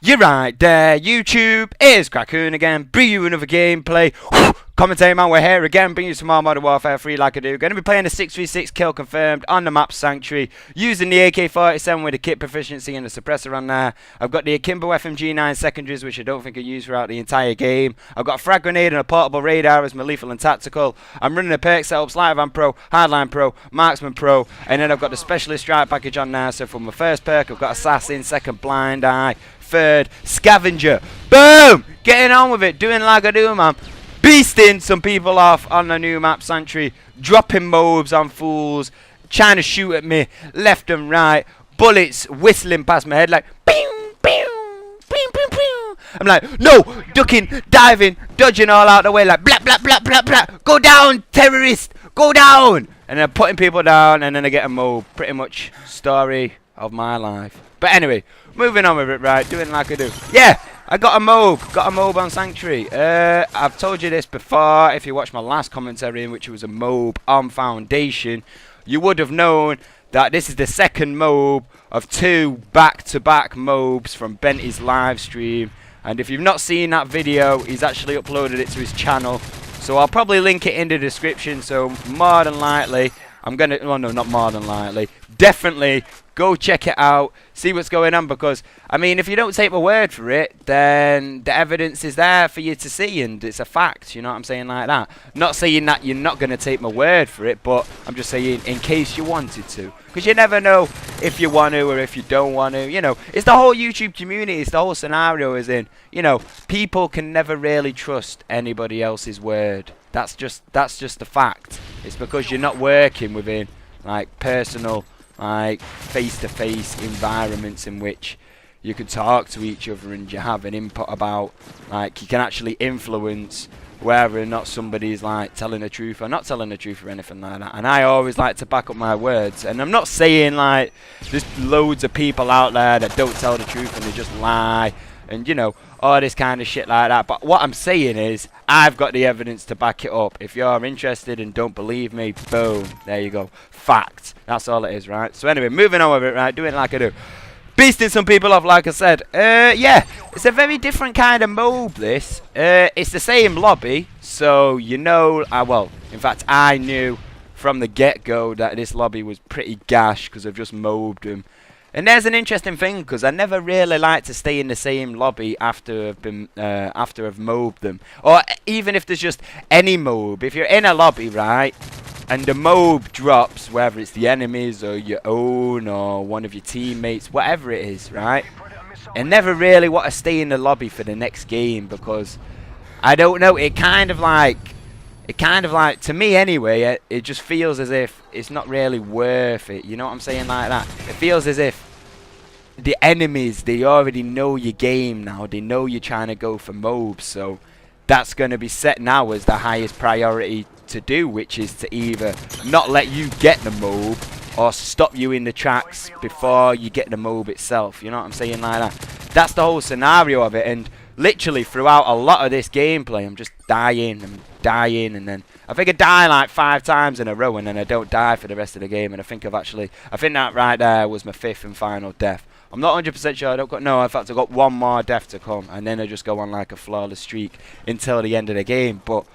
You're right there, YouTube. It's Crackoon again, bring you another gameplay. Commentating man, we're here again, bring you some more Modern Warfare 3 like I do. Going to be playing a 6v6 kill confirmed on the map Sanctuary, using the AK-47 with a kit proficiency and a suppressor on there. I've got the Akimbo FMG9 secondaries, which I don't think I use throughout the entire game. I've got a frag grenade and a portable radar as my lethal and tactical. I'm running a perk setups, Light Van Pro, Hardline Pro, Marksman Pro, and then I've got the Specialist Strike package on there. So for my first perk, I've got Assassin, second Blind Eye, third Scavenger. Boom! Getting on with it, doing like I do, man. Beasting some people off on the new map Sanctuary, dropping MOABs on fools, trying to shoot at me left and right, bullets whistling past my head like pew, pew, pew, pew, pew. I'm like, no, ducking, diving, dodging all out the way like blah, blah, blah, blah, blah. Go down, terrorist, go down. And then putting people down and then I get a MOAB. Pretty much story of my life. But anyway, moving on with it, right, doing like I do. Yeah, I got a MOAB on Sanctuary. I've told you this before. If you watched my last commentary in which it was a MOAB on Foundation, you would have known that this is the second MOAB of two back-to-back MOABs from Benty's live stream. And if you've not seen that video, he's actually uploaded it to his channel. So I'll probably link it in the description. So more than likely, I'm going to, well, no, not more than likely, definitely go check it out, see what's going on, because, I mean, if you don't take my word for it, then the evidence is there for you to see, and it's a fact, you know what I'm saying, like that. Not saying that you're not going to take my word for it, but I'm just saying in case you wanted to, because you never know if you want to or if you don't want to, you know. It's the whole YouTube community, it's the whole scenario is in, you know, people can never really trust anybody else's word. That's just the fact. It's because you're not working within, like, personal, like, face-to-face environments in which you can talk to each other and you have an input about, like, you can actually influence whether or not somebody's, like, telling the truth or not telling the truth or anything like that. And I always like to back up my words. And I'm not saying, like, there's loads of people out there that don't tell the truth and they just lie and, you know, all this kind of shit like that. But what I'm saying is, I've got the evidence to back it up. If you're interested and don't believe me, boom, there you go. Fact. That's all it is, right? So anyway, moving on with it, right? Doing it like I do. Beasting some people off, like I said. Yeah, it's a very different kind of MOAB, this. It's the same lobby, so you know, well, in fact, I knew from the get-go that this lobby was pretty gash because I've just MOABed them. And there's an interesting thing, because I never really like to stay in the same lobby after I've been after I've MOABed them, or even if there's just any MOAB. If you're in a lobby, right, and the MOAB drops, whether it's the enemies or your own or one of your teammates, whatever it is, right, I never really want to stay in the lobby for the next game, because I don't know, it kind of like, to me anyway, it just feels as if it's not really worth it, you know what I'm saying, like that. It feels as if the enemies, they already know your game now, they know you're trying to go for MOABs, so that's going to be set now as the highest priority to do, which is to either not let you get the MOAB or stop you in the tracks before you get the MOAB itself, you know what I'm saying, like that. That's the whole scenario of it, and literally throughout a lot of this gameplay, I'm just dying and dying, and then I think I die like 5 times in a row, and then I don't die for the rest of the game. And I think that right there was my 5th and final death. I'm not 100% sure. In fact, I've got one more death to come, and then I just go on like a flawless streak until the end of the game. But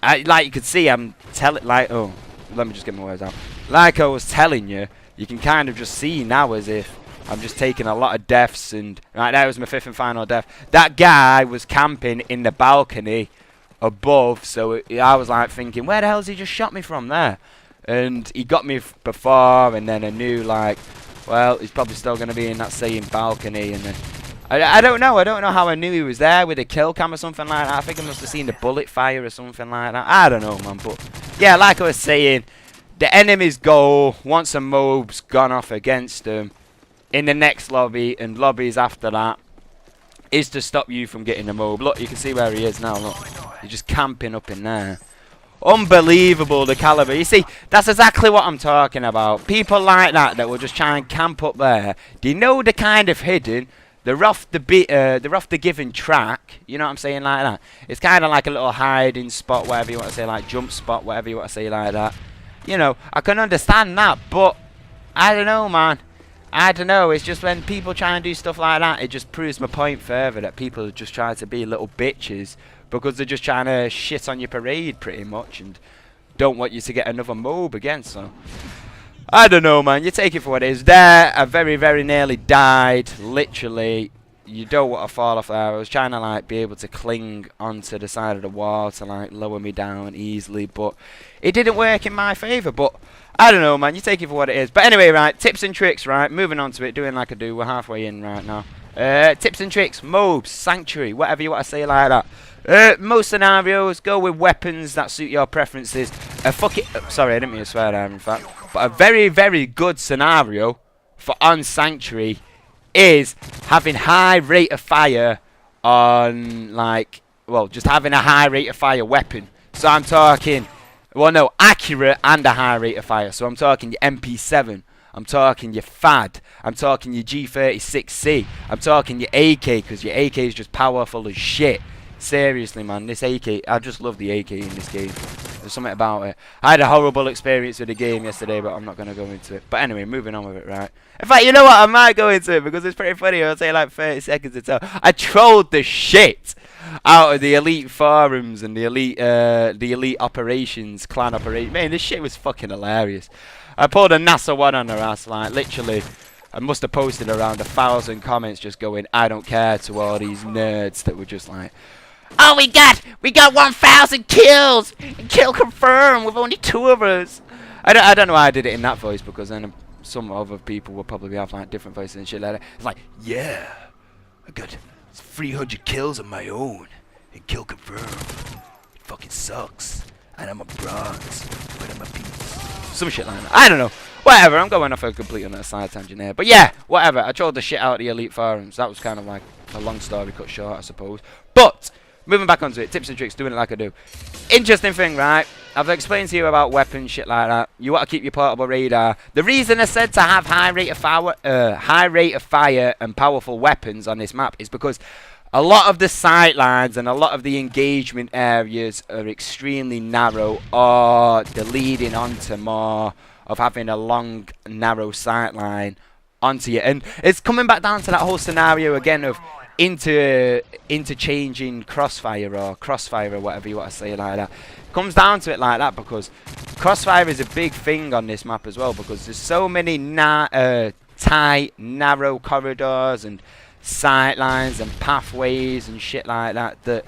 like you could see, I'm telling, like, oh, let me just get my words out. Like I was telling you, you can kind of just see now as if I'm just taking a lot of deaths, and right, that was my 5th and final death. That guy was camping in the balcony above, so I was like thinking, where the hell's he just shot me from there? And he got me before, and then I knew, like, well, he's probably still going to be in that same balcony, and then I don't know how I knew he was there with a kill cam or something like that. I think I must have seen the bullet fire or something like that. I don't know, man, but yeah, like I was saying, the enemy's goal, once a MOAB's gone off against them, in the next lobby and lobbies after that, is to stop you from getting the MOAB. Look, you can see where he is now, look. He's just camping up in there. Unbelievable, the caliber. You see, that's exactly what I'm talking about. People like that will just try and camp up there. They know they're kind of hidden. They're off the given track. You know what I'm saying, like that. It's kind of like a little hiding spot, whatever you want to say, like jump spot, whatever you want to say, like that. You know, I can understand that, but I don't know, man. I don't know, it's just when people try and do stuff like that, it just proves my point further that people are just trying to be little bitches because they're just trying to shit on your parade pretty much and don't want you to get another MOAB again. So I don't know, man, you take it for what it is. There, I very, very nearly died, literally. You don't want to fall off there. I was trying to like be able to cling onto the side of the wall to like lower me down easily, but it didn't work in my favour. But I don't know, man, you take it for what it is. But anyway, right, tips and tricks, right, moving on to it, doing like I do. We're halfway in right now. Tips and tricks, MOABs, Sanctuary, whatever you want to say like that. Most scenarios, go with weapons that suit your preferences. Sorry, I didn't mean to swear there, in fact. But a very, very good scenario for on Sanctuary is having high rate of fire on, like, well, just having a high rate of fire weapon. So I'm talking, well, no, accurate and a high rate of fire. So I'm talking your MP7. I'm talking your FAD. I'm talking your G36C. I'm talking your AK, because your AK is just powerful as shit. Seriously, man, this AK, I just love the AK in this game. There's something about it. I had a horrible experience with the game yesterday, but I'm not going to go into it. But anyway, moving on with it, right? In fact, you know what? I might go into it because it's pretty funny. I'll say like 30 seconds or so. I trolled the shit out of the elite forums and the elite operations, clan operations. Man, this shit was fucking hilarious. I pulled a NASA one on her ass, like, literally. I must have posted around 1,000 comments just going, I don't care, to all these nerds that were just like, oh, we got 1,000 kills, kill confirmed with only 2 of us. I don't know why I did it in that voice, because then some other people will probably have like different voices and shit like that. It's like, yeah, I got 300 kills of my own, and kill confirmed. It fucking sucks, and I'm a bronze, but I'm a piece. Some shit like that. I don't know. Whatever, I'm going off a complete on a side tangent here. But yeah, whatever. I trolled the shit out of the elite forums. That was kind of like a long story cut short, I suppose. But moving back onto it, tips and tricks, doing it like I do. Interesting thing, right? I've explained to you about weapons, shit like that. You want to keep your portable radar. The reason I said to have high rate of fire and powerful weapons on this map is because a lot of the sight lines and a lot of the engagement areas are extremely narrow, or they're leading onto more of having a long, narrow sight line onto you. And it's coming back down to that whole scenario again of interchanging crossfire or whatever you want to say like that. It comes down to it like that because crossfire is a big thing on this map as well, because there's so many tight, narrow corridors and sight lines and pathways and shit like that, that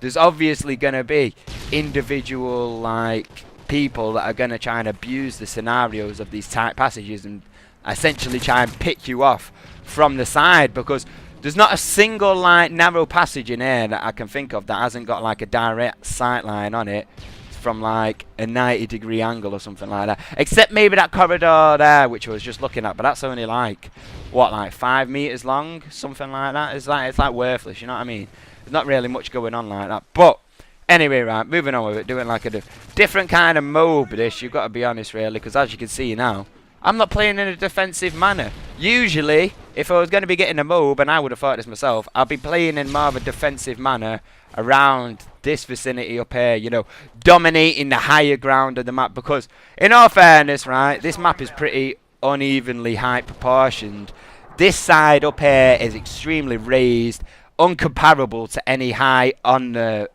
there's obviously going to be individual like people that are going to try and abuse the scenarios of these tight passages and essentially try and pick you off from the side, because there's not a single like narrow passage in here that I can think of that hasn't got like a direct sight line on it from like a 90-degree angle or something like that, except maybe that corridor there which I was just looking at, but that's only like what, like 5 meters long, something like that. It's like worthless, you know what I mean? There's not really much going on like that. But anyway, right, moving on with it, doing like I do. Different kind of MOAB this, you've got to be honest really, because as you can see now, I'm not playing in a defensive manner. Usually, if I was going to be getting a MOAB, and I would have thought this myself, I'd be playing in more of a defensive manner around this vicinity up here, you know, dominating the higher ground of the map, because in all fairness, right, this map is pretty unevenly height proportioned. This side up here is extremely raised, uncomparable to any height on the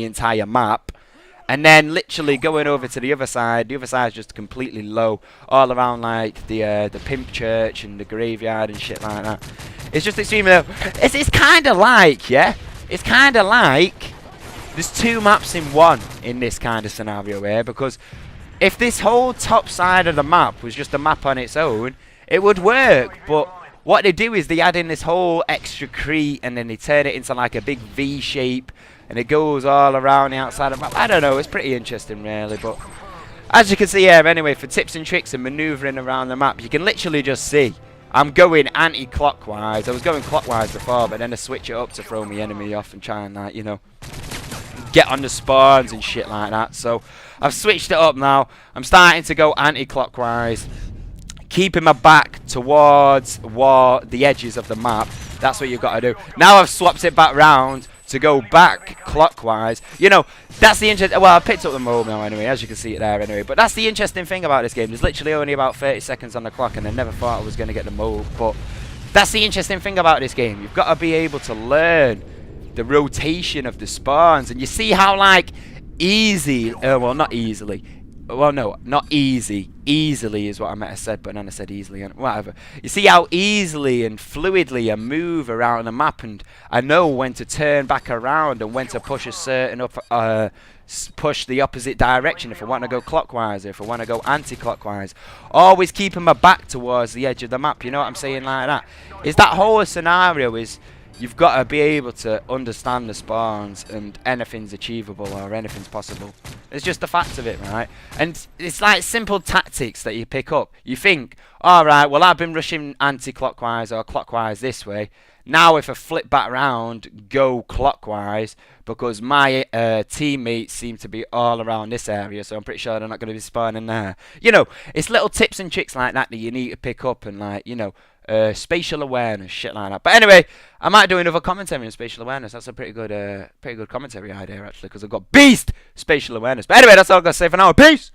entire map. And then literally going over to the other side is just completely low, all around like the Pimp Church and the graveyard and shit like that. It's just extremely low. It's kind of like, yeah, it's kind of like there's 2 maps in one in this kind of scenario here, because if this whole top side of the map was just a map on its own, it would work. But what they do is they add in this whole extra crete and then they turn it into like a big V shape. And it goes all around the outside of the map. I don't know, it's pretty interesting really, but as you can see here anyway, for tips and tricks and manoeuvring around the map, you can literally just see I'm going anti-clockwise. I was going clockwise before, but then I switch it up to throw my enemy off and try and like, you know, get on the spawns and shit like that. So I've switched it up now. I'm starting to go anti-clockwise, keeping my back towards the edges of the map. That's what you've got to do. Now I've swapped it back round to go back clockwise. You know, that's the interesting. Well, I picked up the MOAB now anyway, as you can see it there anyway. But that's the interesting thing about this game. There's literally only about 30 seconds on the clock, and I never thought I was going to get the MOAB. But that's the interesting thing about this game. You've got to be able to learn the rotation of the spawns, and you see how like easy. Well, not easily. Well, no, not easy. Easily is what I meant to said, but then I said easily and whatever. You see how easily and fluidly I move around the map, and I know when to turn back around and when to push a certain push the opposite direction if I want to go clockwise or if I want to go anti-clockwise. Always keeping my back towards the edge of the map. You know what I'm saying like that? Is that whole scenario is you've got to be able to understand the spawns, and anything's achievable or anything's possible. It's just the fact of it, right? And it's like simple tactics that you pick up. You think, alright, well I've been rushing anti-clockwise or clockwise this way. Now if I flip back around, go clockwise, because my teammates seem to be all around this area, so I'm pretty sure they're not going to be spawning there. You know, it's little tips and tricks like that that you need to pick up, and like, you know, spatial awareness, shit like that. But anyway, I might do another commentary on spatial awareness. That's a pretty good commentary idea actually, because I've got beast spatial awareness. But anyway, that's all I've got to say for now. Peace!